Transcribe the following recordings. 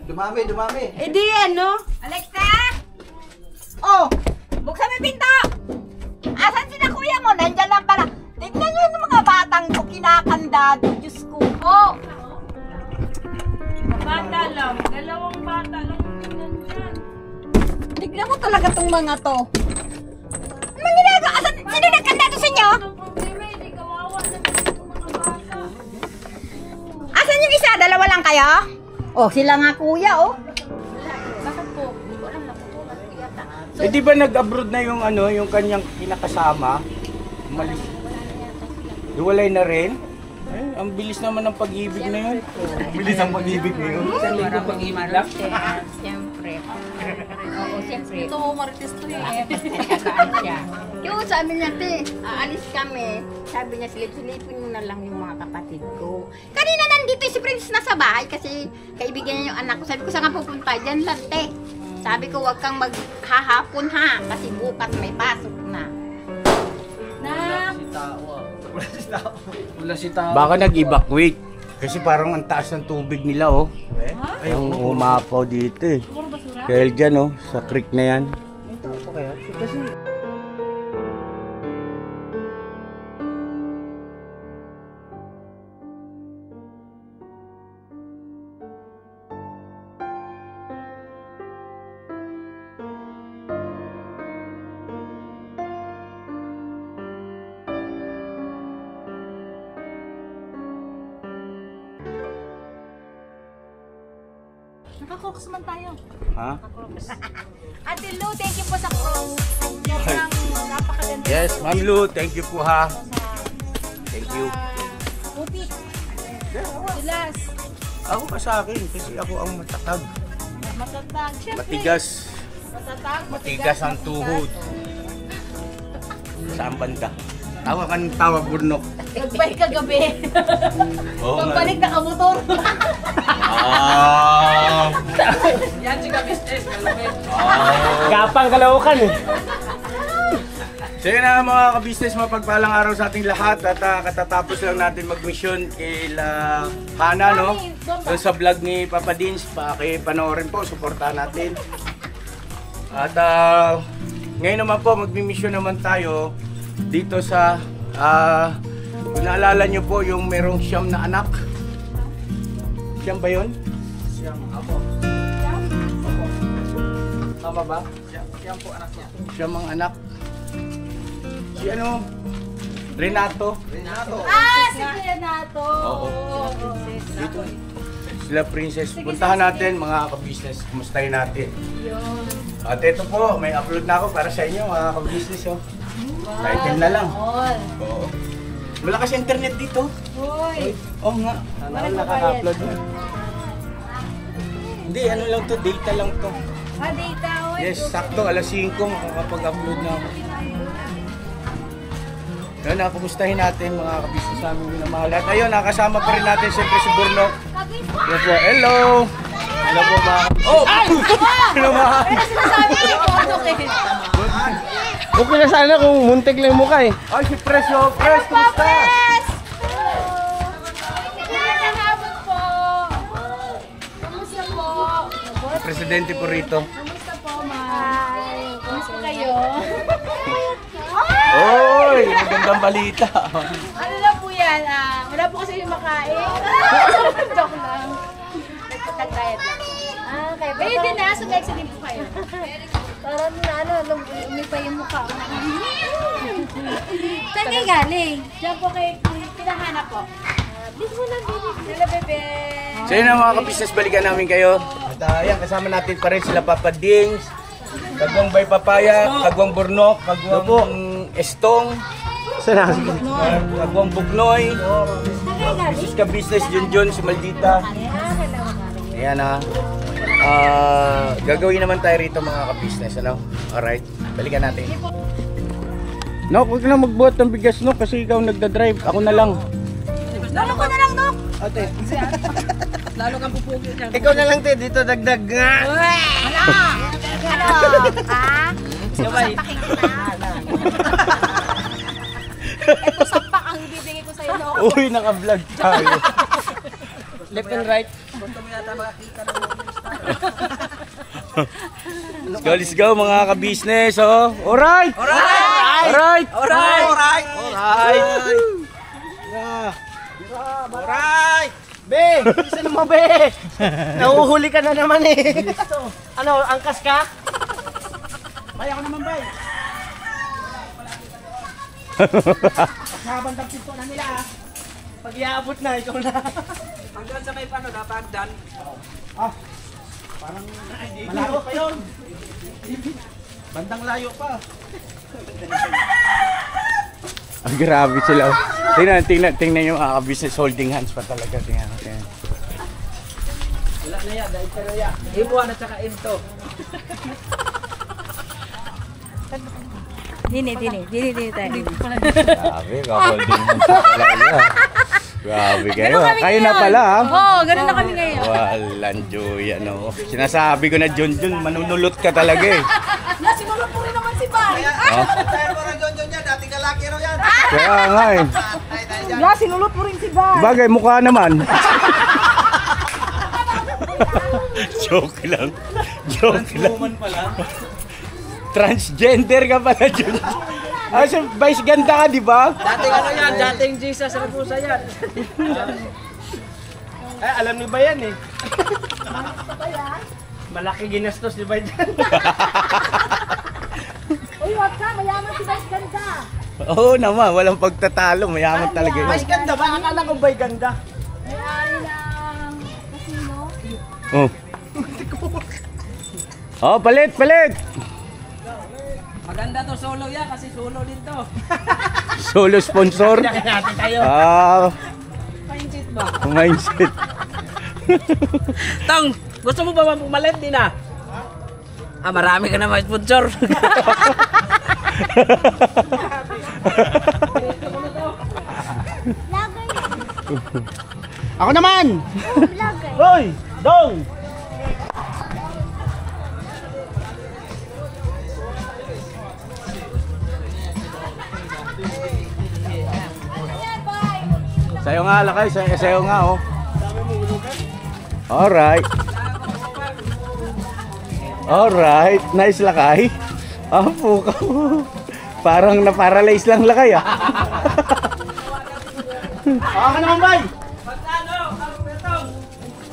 Dumami. Eh di ano? Alexa! Oh! Buksan mo yung pinto! Asan si na kuya mo? Nandyan lang pala. Tignan nyo yung mga batang ko kinakandado. Diyos ko po. Bata lang. Dalawang bata lang nandyan. Tignan mo talaga tong mga to. Anong ginagawa? Asan? Sino nagkandado sa inyo? Hindi kawawa na itong mga bata. Asan yung isa? Dalawa lang kayo? Oh, sila nga kuya, oh. Bakit po? Hindi ko alam, naputulan ko yata. Eh di ba nag-abroad na yung ano, yung kanyang kinakasama? Umalis. Iwalay na rin? Eh, ang bilis naman ng pag-ibig na yun. Ang bilis ang pag-ibig na yun. Isang linggo pag-ibig lang? Siyempre. Oo, siyempre. Ito mo marites to eh. Pagkakakaan siya. Yung sabi niya, te, aalis kami. Sabi niya, silip-silipin mo na lang yung mga kapatid ko. Kanina nandito si Prince nasa bahay kasi kaibigan niya yung anak ko. Sabi ko, saan ka pupunta? Diyan lang, te. Sabi ko, huwag kang maghahapon ha. Kasi bukas may pasok na. Wala si tao. Baka nag-evacuate. Kasi parang ang taas ng tubig nila, oh. Ang umapaw dito, eh. Dahil dyan, oh, sa creek na yan. Naka-crocs man tayo. Ha? Ate Lu, thank you po sa crocs. Sobrang napakaganda. Yes, Ma'am Lu, thank you po, ha. Thank you. Putik. Silas. Ako pa sa akin, kasi ako ang matatag. Matatag. Siyempre. Matigas. Matatag. Matigas ang tuhod. Saan banda? Tawa ka ng tawa, burnok. Nagbay kagabi. Oo nga. Pagbalik nakamotor. Ah! Yan si ka-business. Gapang kalaukan eh. So yun na mga ka-business, mapagpalang araw sa ating lahat at katatapos lang natin mag-mission kay Hana, no? Doon sa vlog ni Papa Dins, pakipanoorin po, suportahan natin. At ngayon naman po, mag-mission naman tayo dito sa, kung naalala nyo po yung merong siyam na anak. Siyam ba yun? Siyam, ako. Tama ba? Siyam po anak niya. Siyam ang anak. Si ano? Renato. Ah, si Renato. Oo. Dito. Sila Princess. Puntahan natin mga ka-business. Kumustahin natin. At ito po, may upload na ako para sa inyo mga ka-business. Oh. Title na lang. Oo. Malakas internet dito. Hoy. Oo nga. Ano nakaka-upload na. Hindi, ano lang to, data lang to. Ah, data. Hoy. Yes, sakto, alas 5 makakapag-upload na ako. Ayun, kumustahin natin mga ka-business namin minamahal. At ayun, nakasama pa rin natin siyempre si Burnok. Yes po, hello! Hello po mga... Oh! Hello mga... Pero sinasabi ko si Kodok eh. Okay na sana kung muntik lang yung mukha eh. Ay, si Pres, oh! Pres, kumusta? Yes! Nakahabot po. Kamusta po? Presidente po rito. Kamusta po, ma'am? Kamusta kayo? Oy! Magandang balita. Ano na po yan? Wala po kasi yung makain. Joke lang. Nagpatag-diet lang. Kaya pwede na. So, guys, din po kayo. Parang umipa yung mukha ko. Saan kayo galing? Diyan po kay pinahanap po. Dito mo lang, baby. Hello, bebe. So yun na mga ka-business, balikan namin kayo. At yan, kasama natin pa rin sila Papa Dings, Kagwang Bay Papaya, Kagwang Burnok, Kagwang Estong, Kagwang Bugnoy, Sus ka-business, Junjun, si Maldita. Ayan na. Gagawin naman tayo rito mga ka-business, ano? Alright, balikan natin. No, huwag na magbuhat ng bigas, no? Kasi ikaw nagda-drive, ako na lang. Lalo ko na lang, Dok. Ate. Lalo kang pupugi dyan. Ikaw na lang te, dito dagdag nga. Ano? Ha? Sabay. Ito sapak ang bibigay ko sa'yo, Dok. Uy, naka-vlog tayo. Left and right. Let's go mga ka-business, oh. Alright! Alright! Alright! Be! Isa naman, be! Nahuhuli ka na naman eh. Ano, angkas ka? Bay, ako naman, bay. Nakabandang pinto na nila ah. Pag iaabot na, ikaw na. Hanggang sa may paano, napagdan. Parang malayo pa yun. Bandang layo pa. Ang grabe sila. Tingnan yung business holding hands pa talaga. Tingnan. Wala na yan, dahil pero yan. Ibuan at saka into. Dini tayo. Grabe, ka-holding hands pa talaga. Grabe kayo. Kayo na pala ha. Oo, ganun na kami ngayon. Walang joy, ano. Sinasabi ko na John, manunulot ka talaga eh. Nasinulot mo rin naman si Pai. Tayo mo ng John yan, dating kalaki ro yan. Kaya nga eh. Nasinulot mo rin si Pai. Bagay, mukha naman. Joke lang. Transgender ka pala, John. Ah, so, vice ganda ka, di ba? Dating ano yan, dating Jesus Raposa yan. Ay, alam ni ba yan eh? Malaki ginastos ni ba dyan? Uy, wag ka, mayaman si Vice ganda. Oo naman, walang pagtatalo. Mayaman talaga yun. Mas ganda ba? Akala ko ba'y ganda? May ari ng casino. Oh. Oh, palit! Maganda to solo yan, kasi solo din to. Solo sponsor. Natin tayo. Mindset ba? Mindset. Tang, gusto mo ba pumalit din ah? Marami ka na may sponsor. Ako naman! Hoy! Dong! Sayo nga lakay, sayo nga oh. Alright. Alright, nice lakay. Apo ka. Parang na-paralyze lang lakay ah. Ako naman, bay!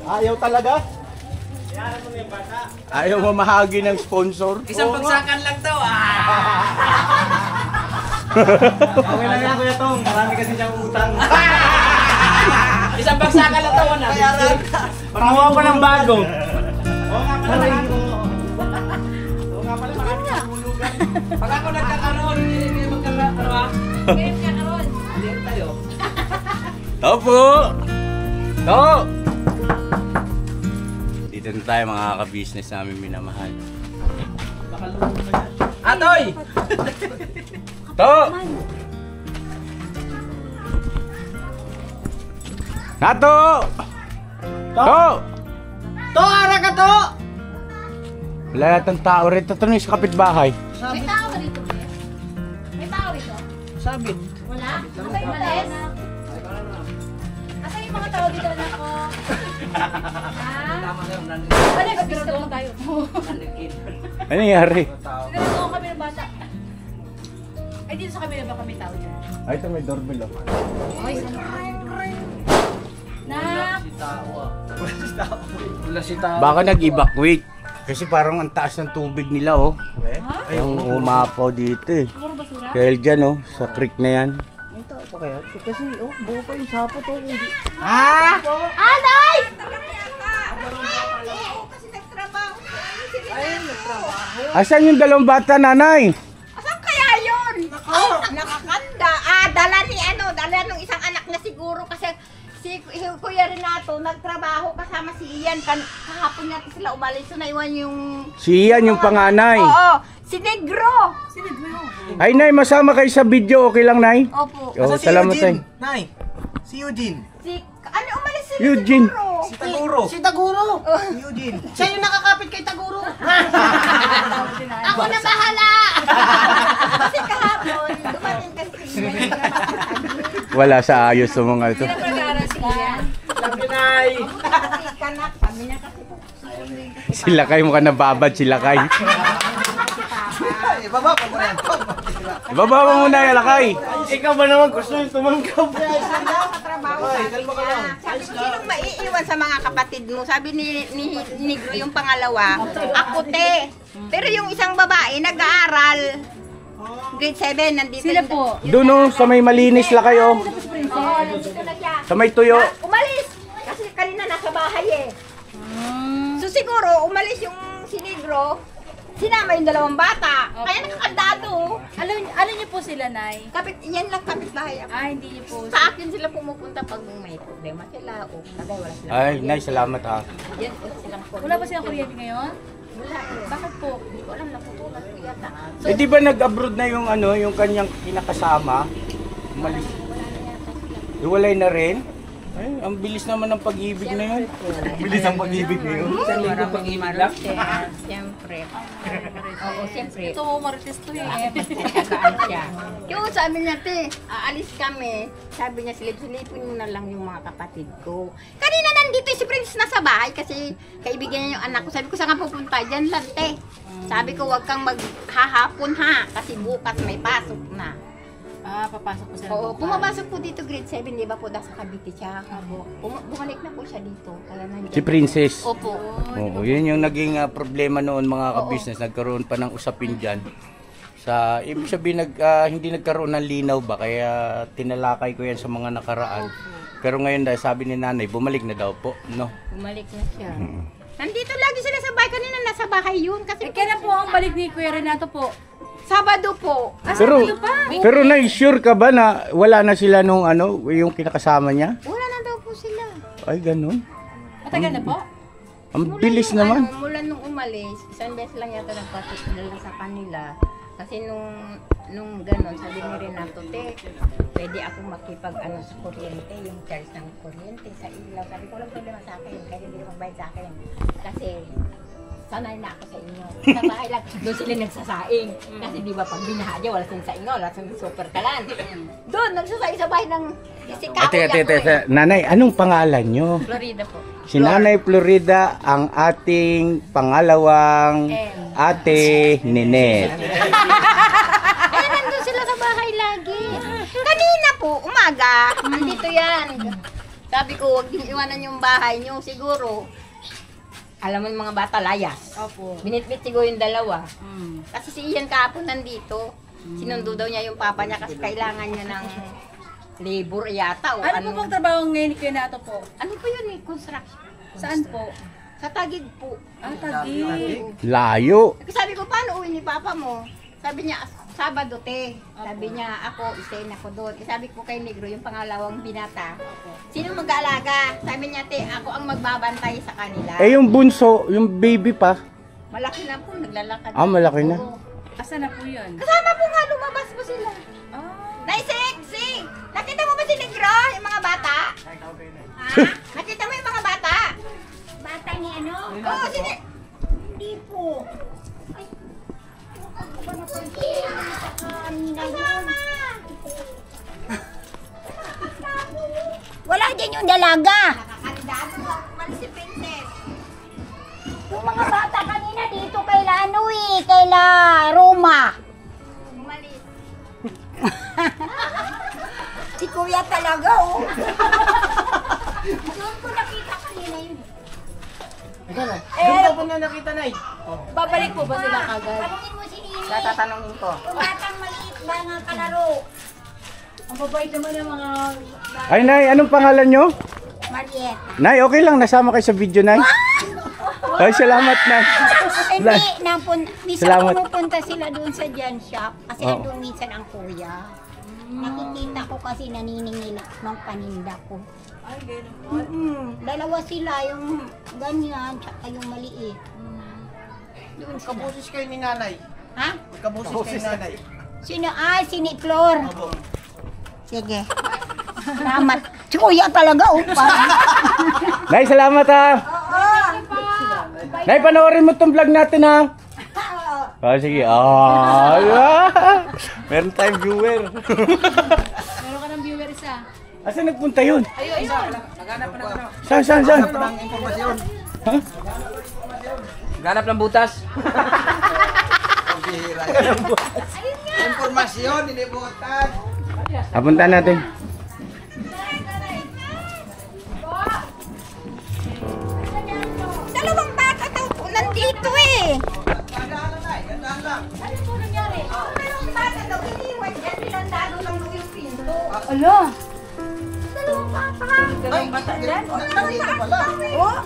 Ayaw talaga? Ayaw mamahagi ng sponsor. Isang pagsakan lang to Okay lang yan, Kuya Tong. Marami kasi siyang utang. Isang pagsakan lang to na. Pangawa pa ng bago. Pag ako nagkakaroon, hindi magkakaroon ah. Ngayon ka karon. Hindi tayo. Opo! To! Dito na tayo mga ka-business namin minamahal. Atoy! To! Nato! To! To, ara ka to! Wala yatang tao rito. Tanong sa kapitbahay. May tao ba dito, Bes? May tao rito? Sabit. Wala? Asa yung malis? Asa yung mga tao dito na ko? Tama kayo, Balik, gusto mo tayo. nandikin. Ano nangyari? Sinagawa kami ng bata. Ay, dito sa kabila ba kami tao dyan? Ay, ito may doorbell oh. Okay, Nak! Wala si tao. Baka nag-evacuate. Kasi parang ang taas ng tubig nila oh. Yung umapaw dito eh. Puro basura? Dahil dyan oh, sa creek na yan. Kasi, buo pa yung sapot oh. Anay! Asan yung dalawang bata, nanay? Asan kaya yun? Nakakanda. Dala nung isang anak na siguro kasi si Kuya Renato nagtrabaho kasama si Ian. Kahapon natin sila umalis. So naiwan yung... Si Ian yung panganay. Oo. Si Negro. Ay, nay, masama kayo sa video. Okay lang, nay? Opo. Oh, salamat tayo. Nay, si Eugene. Ano umalis si Eugene. Negro? Si Taguro. Si Taguro. Si Eugene. Siya yung nakakapit kay Taguro. Ako na bahala. Kasi kahapon, dumating kasi si Negro. Wala sa ayos sa mga ito. Nag-aaral si Ian. Lagi, Nay. Kanak, kami na kasi po. Sila kayo mukhang nababad sila kayo. Ibaba pa mo yan. Ibaba mo muna yung lakay. Ikaw ba naman gusto yung tumanggap? Katrabaho sabi niya. Sabi ko, sinong maiiwan sa mga kapatid mo? Sabi ni Negro yung pangalawa, ako te. Pero yung isang babae nag-aaral. Grade 7, nandito. Sila po. Doon no, sa may malinis lakay oh. Oo, nandito na siya. Sa may tuyo. Umalis! Kasi kanina nasa bahay eh. So siguro, umalis yung si Negro, sinama yung dalawang bata. Kaya nakakandado. Alam niyo po sila, Nay? Yan lang kapit bahay ako. Hindi niyo po. Sa akin sila pumupunta pag may problema sila o tagay wala sila. Ay, Nay, salamat ha. Yan po silang po. Wala ba silang kuryente ngayon? Wala eh. Bakit po? Hindi ko alam, naputulan ko yata. Eh di ba nag-abroad na yung ano, yung kanyang kinakasama? Umalis. Iwalay na rin? Ay, ang bilis naman ng pag-ibig na yun. Bilis ang pag-ibig ngayon. Isang linggo pag-ibig lang. Siyempre. Oo, siyempre. Ito, marites to eh. Tagaan siya. Yung sabi niya, te, aalis kami. Sabi niya, silip-silipin mo na lang yung mga kapatid ko. Kanina nandito si Prince nasa bahay kasi kaibigan niya yung anak ko. Sabi ko, saan ka pupunta? Diyan lang, te. Sabi ko, huwag kang maghahapon ha. Kasi bukas may pasok na. Papasok po sila. Oo, pumapasok po dito grade 7, di ba po? Nasa Cavite siya. Bumalik na po siya dito. Kaya nandiyan. Si Princess. Opo. Oo, yun yung naging problema noon mga ka-business. Nagkaroon pa ng usapin dyan. Sa, ibig sabihin, hindi nagkaroon ng linaw ba? Kaya tinalakay ko yan sa mga nakaraan. Pero ngayon dahil sabi ni nanay, bumalik na daw po. No? Bumalik na siya. Nandito lagi sila sa bahay. Kanina nasa bahay yun. Kasi Kailan po ang balik ni Kuya Renato po? Sabado po. Pero na-sure ka ba na wala na sila nung ano, yung kinakasama niya? Wala na daw po sila. Ay, ganun. Matagal na po? Ang bilis naman. Mula nung umalis, isang beses lang yata nagpatikdala sa kanila. Kasi nung gano'n, sabi ni Renato, te, pwede ako makipag sa kuryente, yung charge ng kuryente sa ilaw. Sabi ko, walang problema sa akin, kaya hindi na magbayad sa akin. Kasi sanay na ako sa inyo. Sa bahay lang, doon sila nagsasaing. Kasi di ba pag binaha wala silang saing, wala silang super kalan. Doon, nagsasaing sa bahay ng isikaw. Ate, nanay, anong pangalan nyo? Florida po. Si Nanay Florida, ang ating pangalawang ate Ninette. Eh, nandun sila sa bahay lagi. Kanina po, umaga, nandito yan. Sabi ko, huwag yung iwanan yung bahay nyo. Siguro, alam mo yung mga bata, layas. Opo. Binitbit siguro yung dalawa. Kasi si Ian kahapon nandito. Sinundo daw niya yung papa niya kasi kailangan niya ng labor yata. O Ano po bang trabaho ngayon ni Kuya Renato po? Ano po yun eh? Construction. Saan po? Sa Taguig po. Taguig. Layo. Sabi ko, paano uwi ni papa mo? Sabi niya, Sabado te. Sabi niya, ako, isayin ako doon. Sabi ko kay Negro, yung pangalawang binata. Sino mag-aalaga? Sabi niya, te, ako ang magbabantay sa kanila. Eh, yung bunso, yung baby pa. Malaki na po, naglalakad. Malaki na. Oo. Asa na po yun? Kasama po nga, lumabas po sila. Naisig! Nakita mo ba si Negro, yung mga bata? Ha? Nakita mo yung mga bata? Bata ni ano? Oo, hindi po. Kasama! Wala din yung dalaga. Nakakandado mo, kumalis si Princess. Yung mga bata kanina dito kaila ano kaila Roma. Umalis. Si Kuya talaga oh. Doon ko nakita kanina yun. Doon po na nakita, Nay. Babalik po ba sila kagad? Tanungin mo si Nini. Tatanungin ko. Yung batang maliit ba nga kalaro? Ang babait naman ng mga... Ay, Nay, anong pangalan nyo? Marieta. Nay, okay lang. Nasama kayo sa video, Nay. Ay, salamat, Nay. Hindi, minsan Salamat. pumupunta sila doon sa Jan Shop kasi Oo. nandun minsan ang kuya. Nakikita ko kasi naniningil ng paninda ko. Ay, gano'n po. Dalawa sila, yung ganyan, tsaka yung maliit. Doon sila. Kabusis kayo ni Nanay. Ha? Kabusis kayo ni Nanay. Sino? Ah, si Ni Flor. Opo. Sige. Salamat. Si Kuya talaga, oh. Nay, salamat, ha. Nay, panoorin mo tong vlog natin, ha. Sige. Meron tayong viewer. Meron ka ng viewer isa. Asa nagpunta yun? Ayun. Saan? Ang impormasyon. Ha? Ganap ng butas. Informasyon, hindi butas. Apunta natin. Dalawang bata daw po nandito eh. Ano po nangyari? Dalawang bata daw iniwan dyan. Nilandado lang yung pinto. Alo! Dalawang bata. Dalawang bata dyan? Nandito pala. Oh.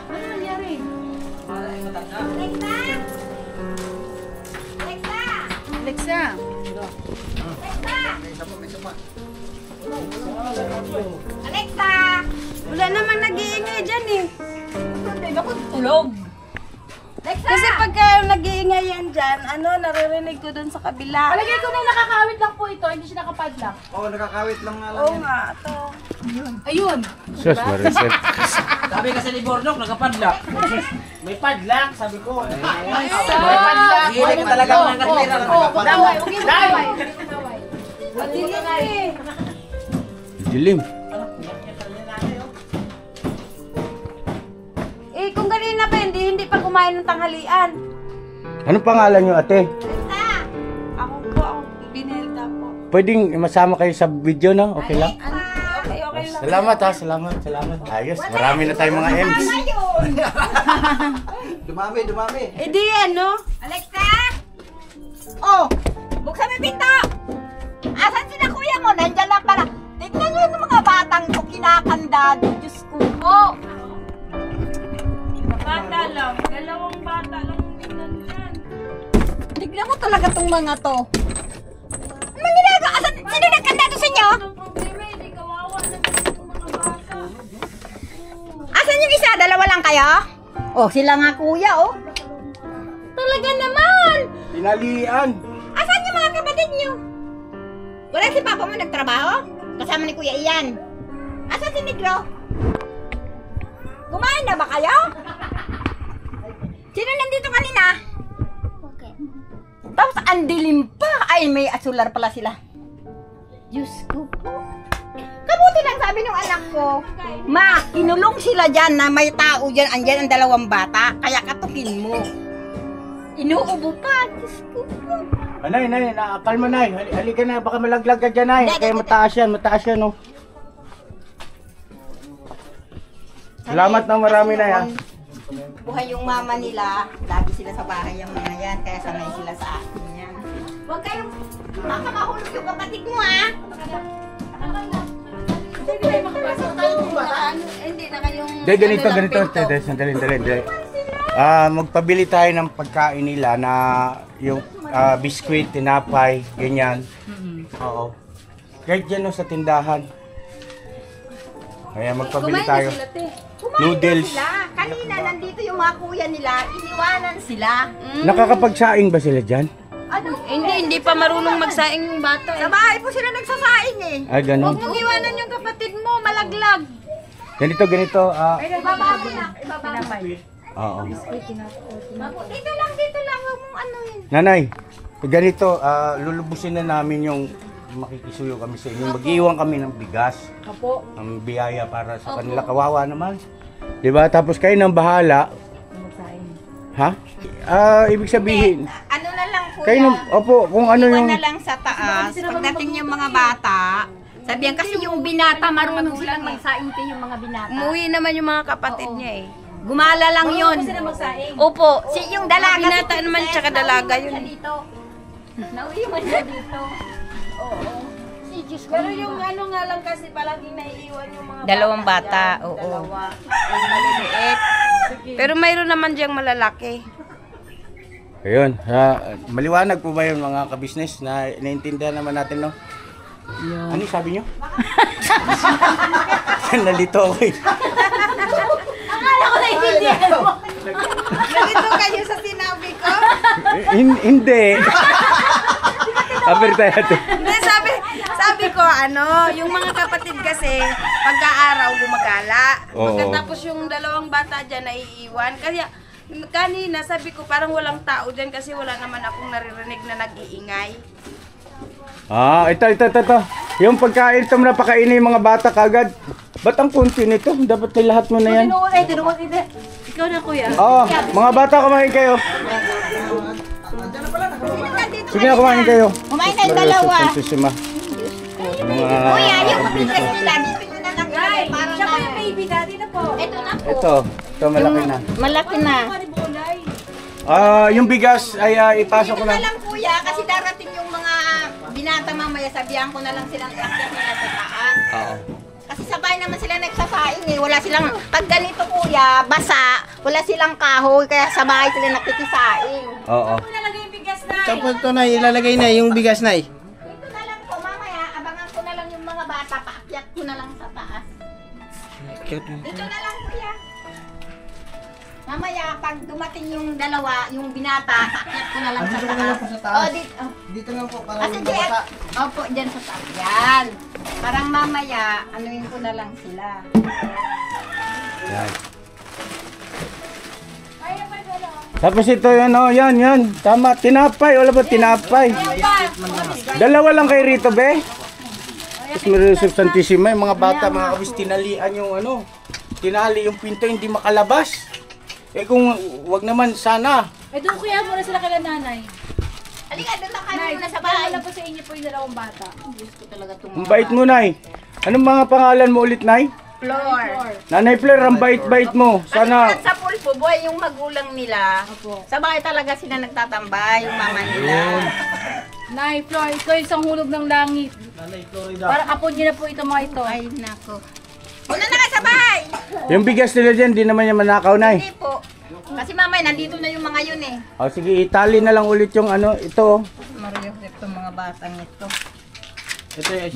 Ano nangyari? Alexa! Alexa! Wala namang nag-iingay dyan eh. Hindi ako tulog. Kasi pagka nag-iingay yan dyan, naririnig ko dun sa kabila. Palagay ko na nakakawit lang po ito, hindi siya nakapadlock. Oo, nakakawit lang nga lang Oo yan. nga, to. Ayun! Sus, mariset. Sabi kasi ni Bornok, nakapadlock. May padlock, sabi ko. Ay, Hilig ka talaga ng katwira. Daway, huwag yung daway. Daway. Dilim. Eh, kung kanina pa, hindi pa kumain ng tanghalian. Anong pangalan nyo, ate? Ako binilda po. Pwedeng masama kayo sa video na? Okay lang? Okay lang. Salamat ha, salamat. Ayos, marami na tayong mga M's. Dumami. Eh di Alexa! Oh! Buksan mo yung pinto! Asan sila kuya mo? Nandyan lang pala. Tignan nyo yung mga batang ko kinakandado. Diyos ko po. bata lang. Dalawang bata lang din nandyan. Tignan mo talaga tong mga to. Anong ginagawa? Asan? Sino nagkandado sa inyo? Ang problema, hindi kawawa na itong mga bata. Asan yung isa? Dalawa lang kayo? Oh, sila nga kuya, oh. Talaga naman! Tinalian. Asan yung mga kapatid niyo? Wala si papa mo nagtrabaho? Kasama ni Kuya Ian. Asan si Negro? Kumain na ba kayo? Sino nandito kanina? Okay. Tapos ang dilim pa. Ay, may asular pala sila. Diyos ko po. Kabuti lang sabi ng anak ko. Ma, kinulong sila dyan na may tao dyan. Andyan ang dalawang bata. Kaya katukin mo. Inuubo pa. Diyos ko po. Nay, kalma nay. Halika na, baka malaglag ka dyan nay. Kaya mataas yan oh. Salamat na marami na yan. Buhay yung mama nila. Lagi sila sa bahay yung mga yan. Kaya sanay sila sa akin yan. Huwag kayong makamahulog yung kapatid mo ha. Hindi na kayong... Ganito. Sandali. Magpabili tayo ng pagkain nila na yung biskwit, tinapay, ganyan. Oo. Kahit dyan sa tindahan. Kaya magpabili tayo. Noodles. Sila. Kanina nandito yung mga kuya nila. Iniwanan sila. Nakakapagsaing ba sila dyan? Ano? Hindi pa marunong magsaing yung bata. Sa bahay po sila nagsasaing eh. Ay, ganun. Huwag mong iwanan yung kapatid mo, malaglag. Ganito. Ibaba mo na. Ibaba mo. Oo. Dito lang. Huwag mong ano yun. Nanay, ganito, lulubusin na namin yung makikisuyo kami sa inyo. Mag-iwan kami ng bigas. Opo. Ang biyaya para sa kanila. Kawawa naman. Diba? Tapos kayo nang bahala. Ha? Ibig sabihin, Ano na lang kuya. kayo nang, opo, kung ano Iwan yung... na lang sa taas. Pagdating yung mga bata, sabihan kasi yung binata marunong silang magsaing yung mga binata. Umuwi naman yung mga kapatid niya eh. Gumala lang yun. Kasi na magsaing. Opo. Si yung dalaga. Binata naman tsaka dalaga yun. Dito. Nauiwan siya dito. Oo. Si Diyos ko. Pero yung ano nga lang kasi palaging naiiwan yung mga Dalawang bata. Oo. Dalawa. Maliliit. Pero mayroon naman diyang malalaki. Ayun, maliwanag po ba yun mga kabisnes na naintindihan naman natin, no? Ano yung sabi nyo? Nalito ako eh. Akala ko naiintindihan mo. Nalito kayo sa sinabi ko? Hindi. Apertayate. Hindi, sabi ko, yung mga kapatid kasi, pagka-araw gumagala. Oo. Pagkatapos yung dalawang bata dyan naiiwan. Kaya, kanina sabi ko, parang walang tao dyan kasi wala naman akong naririnig na nag-iingay. Ito. Yung pagkain ito, napakainin yung mga bata kagad. Ba't ang kunti nito? Dapat ay lahat mo na yan. Tinuot. Ikaw na kuya. Oo, mga bata, kumain kayo. Sige na, kumain kayo. Kumain ng dalawa. Santissima. Kuya, yung bigas nila, dito nyo na lang ilagay. Parang Siya yung baby daddy na po. ito na po. Ito malaki na. Malaki na. Yung bigas ay ipasok ko Ito na na. lang kuya, kasi darating yung mga binata mamaya, sabihan ko na lang silang iakyat nila sa taas. Oo. Kasi sabay naman sila nagsasaing eh. Wala silang, pag ganito kuya, basa, wala silang kahoy, kaya sabay sila nakikisaing. Oo. Nalagay yung bigas na. Tapos ito na, ilalagay na yung bigas na eh. Ito na lang po mamaya, abangan ko na lang yung mga bata, paakyat ko na lang sa taas. Ito na lang kuya. Mamaya, pag dumating yung dalawa, yung binata, paakyat ko na lang sa taas. Oh, dito. Dito lang po, para Kasi dyan, opo, dyan sa taas. Yan. Parang mamaya, anuin ko na lang sila. Yan. Tapos ito yan. Tama, tinapay. Wala ba tinapay? Dalawa lang kay Rito, be. Tapos meron yung Santissima, yung mga bata, mga kabis, tinalian yung tinali yung pinto, hindi makalabas. Eh kung wag naman, sana. Eh doon kuya muna sila kay nanay. Halika, doon lang kayo Nay, muna sa nasa bahay. bahay po sa inyo po yung dalawang bata. Ang bait mo, Nay. Anong mga pangalan mo ulit, Nay? Floor. Nanay Fleur, ang bait-bait mo. Sana, Kasi sa pulpo, buhay yung magulang nila. Sa bahay talaga sila nagtatambay, yung mama nila. Nay, Flor, ito yung isang hulog ng langit. Parang apo niyo na po ito mga ito. Ay, nako. Una na kayo sa bahay! yung bigas nila dyan, di naman yan manakaw, Nay. Hindi po. Kasi mamaya, nandito na yung mga yun eh. O sige, itali na lang ulit yung ito. Mario, ito mga batang ito.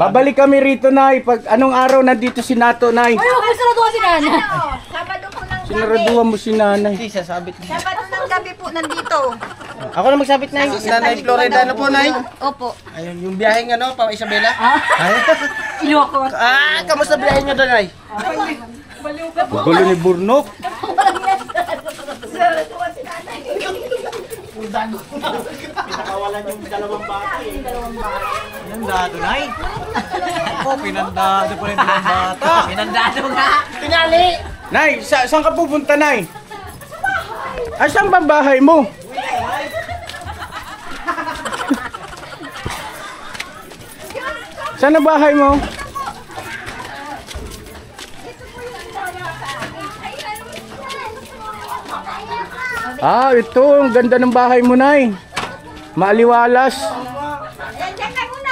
Babalik kami rito, Nay. Pag anong araw nandito si Nato, Nay. Ay, huwag mo sarado si nanay. Sabado po ng gabi. Sinaraduhan mo si Nanay. Hindi, sasabit na. Sabado ng gabi po nandito. Ako na magsabit na yung Nanay Florida na po, Nay. Opo. Ayun, yung biyaheng pa Isabela. Ay. Iloko. Kamusta biyahe nyo doon, Nay? Gulo ni Burnok. Pinakawalan yung dalawang bata eh. Pinandado, Nay. Ako, pinandado pa rin dalawang bata. Pinandado nga. Tinali! Nay, saan ka pupunta, Nay? Ay, saan ba bahay mo? Saan ang bahay mo? Ito. Ang ganda ng bahay mo, Nay. Maaliwalas.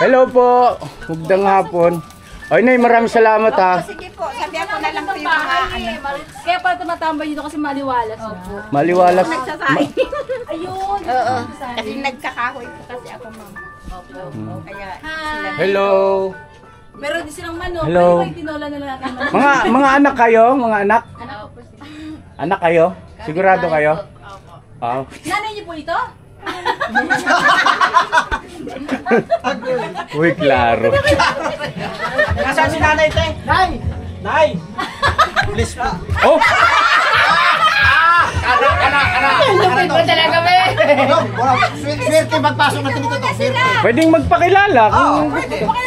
Hello po. Magdang hapon. Ay, Nay, maraming salamat, ha. Sige po, sabihan ko na lang po yung mga ano. Kaya pala tumatambay dito kasi maliwalas. Maliwalas. Nagsasaing. Ayun. Oo. Kasi nagkakahoy po kasi ako, ma'am. Kaya sila. Hello. Meron din silang manok. Hello. Pero may tinola na lang. Mga anak kayo? Mga anak? Anak kayo? Sigurado kayo? Oo. Nanay niyo po ito? Uy, klaro. Nasaan si Nanay, te? Nay! Nay! Please po. Oh! Swerte magpasok natin dito to. Swerte. Pwedeng magpakilala. Kung... Pwede. Swerte.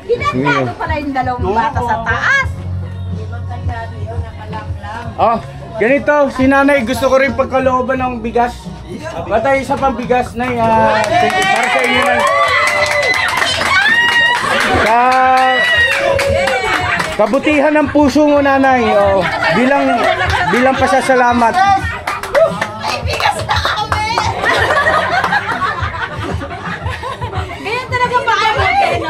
Pinagkado pala yung dalawang bata sa taas. Oh, ganito, si Nanay gusto ko rin pagkalooban ng bigas. Batay isa pang bigas, Nay. Para sa inyo, Nay. Sa kabutihan ng puso mo, Nanay. Oh, bilang pasasalamat. Ganyan talaga pag-amit.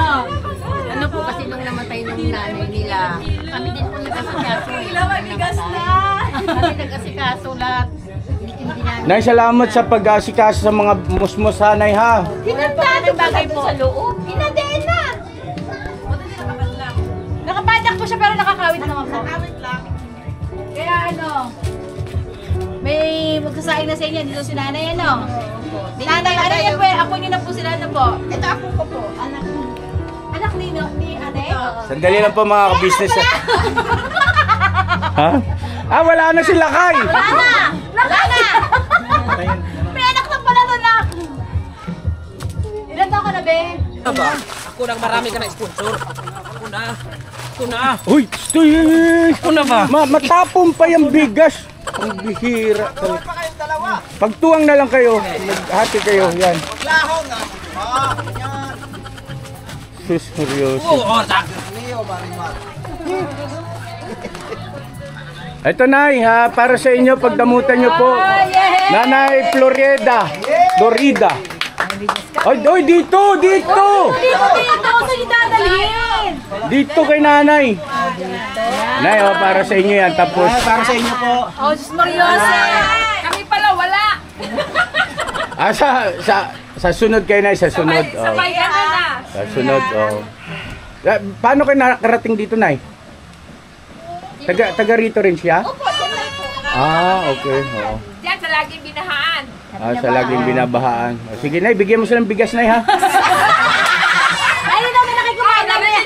Ano po kasi nung namatay ng nanay nila, kami din po nag-asikaso. Bigas na. Kami nag-asikaso lahat. Hindi namin. Nay, salamat sa pag-asikaso sa mga musmos, Nanay, ha. Pinagtado bagay po sa loob. Pinadain na. Nakapadak po siya pero nakakawit naman po. Nakakawit lang. Kaya ano, may magsasaing na sa inyo dito si nanay, ano? Nanay, ano yan po? Apo niyo na po sila, ano po? Ito ako ko po. Anak ni ate? Sandali lang po mga ka-business. Ha? Ah, wala na si Lakay. Wala na! May anak na pala to, nak! Ilan taon ka na, be? Ba? Ako nang marami ka na sponsor. Ako na. Uy, stay! Ako na ba? Matapong pa yung bigas. Ang bihira. Pagtuwang na lang kayo. Maghati kayo. Yan. Sus, seryoso. Oo, tak. Ito, Nay, ha, para sa inyo, pagdamutan nyo po. Nanay Florida. Dorida. Oy, dito! Dito! Saan yung dadalhin? Dito kay Nanay. Nay, oh, para sa inyo yan. Tapos, Para sa inyo po. Oh, Diyos Mariosa! Kami pala wala. sa sunod kayo, Nay, sa sunod. Oh. Sabay kami na. Sa sunod, oh. Paano kayo nakarating dito, Nay? Taga rito rin siya? Ah, okay. Oo. Diyan sa laging binahaan. Sa laging binabahaan. O, sige, Nay, bigyan mo silang bigas, Nay, ha? Ayun namin nakikumain namin!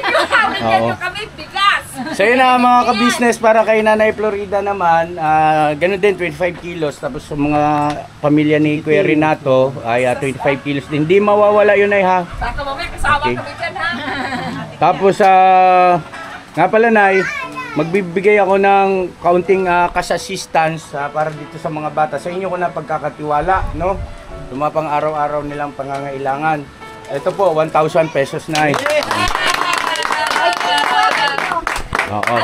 Bigyan nyo kami bigas. So yun na mga ka-business, para kay Nanay Florida naman, ganun din, 25 kilos. Tapos sa mga pamilya ni Kuya Renato, ay 25 kilos din. Hindi mawawala yun, Nay, ha? Baka mamaya kasama Okay. kami dyan, ha? Tapos, nga pala, Nay, magbibigay ako ng kaunting cash assistance para dito sa mga bata. Sa inyo ko na pagkakatiwala, no? Lumapang araw-araw nilang pangangailangan. Ito po, 1,000 pesos, Nay. Oo.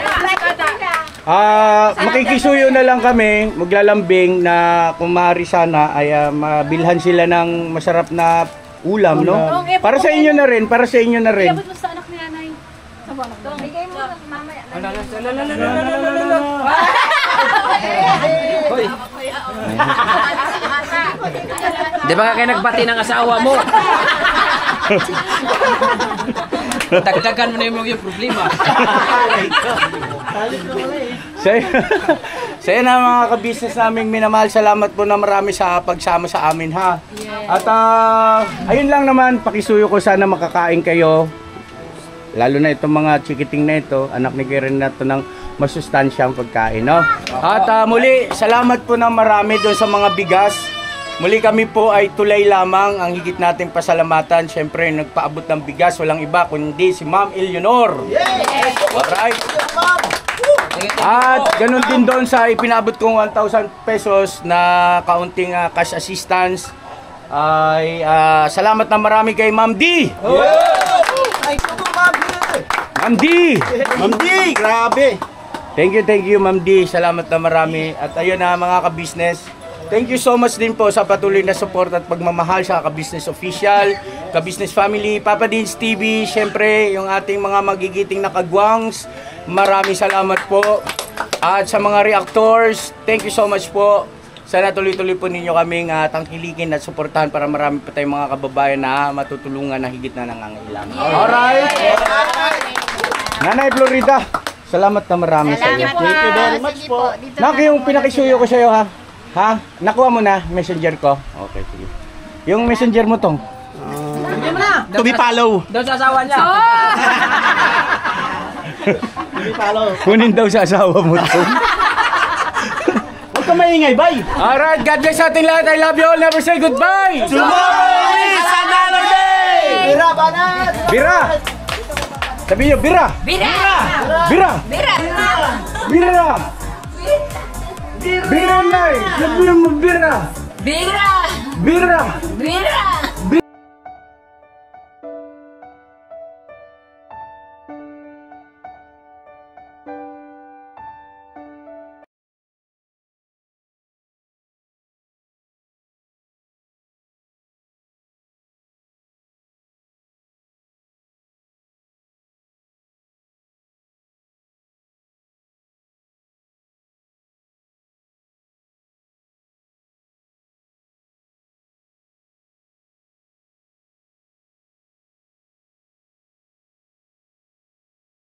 Makikisuyo na lang kami, maglalambing na kung maaari sana ay mabilhan sila ng masarap na ulam, no? Para sa inyo na rin, para sa inyo na rin. Iabot mo sa anak ni nanay. Bigay mo na mamaya. Di ba kayo nagbati ng asawa mo? Dagdagan mo na yung problema. Sa na mga ka-business naming minamahal, salamat po na marami sa pagsama sa amin, ha. At ayun lang naman, pakisuyo ko sana makakain kayo. Lalo na itong mga chikiting na ito, anak ni Karen na ito ng masustansyang pagkain, no? At muli, salamat po na marami doon sa mga bigas. Muli kami po ay tulay lamang ang higit nating pasalamatan. Siyempre, nagpaabot ng bigas, walang iba kundi si Ma'am Eleanor. Alright. At ganun din doon sa ipinabot kong 1,000 pesos na kaunting cash assistance. Ay salamat na marami kay Ma'am D. Ma'am D! Ma'am D, grabe. Thank you Ma'am D. Salamat na marami. At ayun na mga ka-business. Thank you so much din po sa patuloy na support at pagmamahal sa ka-business official, ka-business family, Papa Dins TV, syempre yung ating mga magigiting na kagwangs. Maraming salamat po. At sa mga reactors, thank you so much po. Sana tuloy-tuloy po ninyo kaming tangkilikin at suportahan para marami pa tayong mga kababayan na matutulungan na higit na nangangailangan. Alright! Nanay Florida, salamat na marami sa iyo. Thank you very much po. Nak, yung pinakisuyo ko sa iyo, ha? Ha? Nakuha mo na messenger ko? Okay, sige. Yung messenger mo tong? To be follow. Doon sa asawa niya. To be follow. Kunin daw sa asawa mo tong. Huwag ka maingay, bay. Alright, God bless sa ating lahat. I love you all. Never say goodbye. Tomorrow is another day. Bira, banat. Bira! Sabi niyo, Bira! Bira! Bira! Bira! Bira! Bira, Nay! Sabi mo, Bira! Bira! Bira! Bira!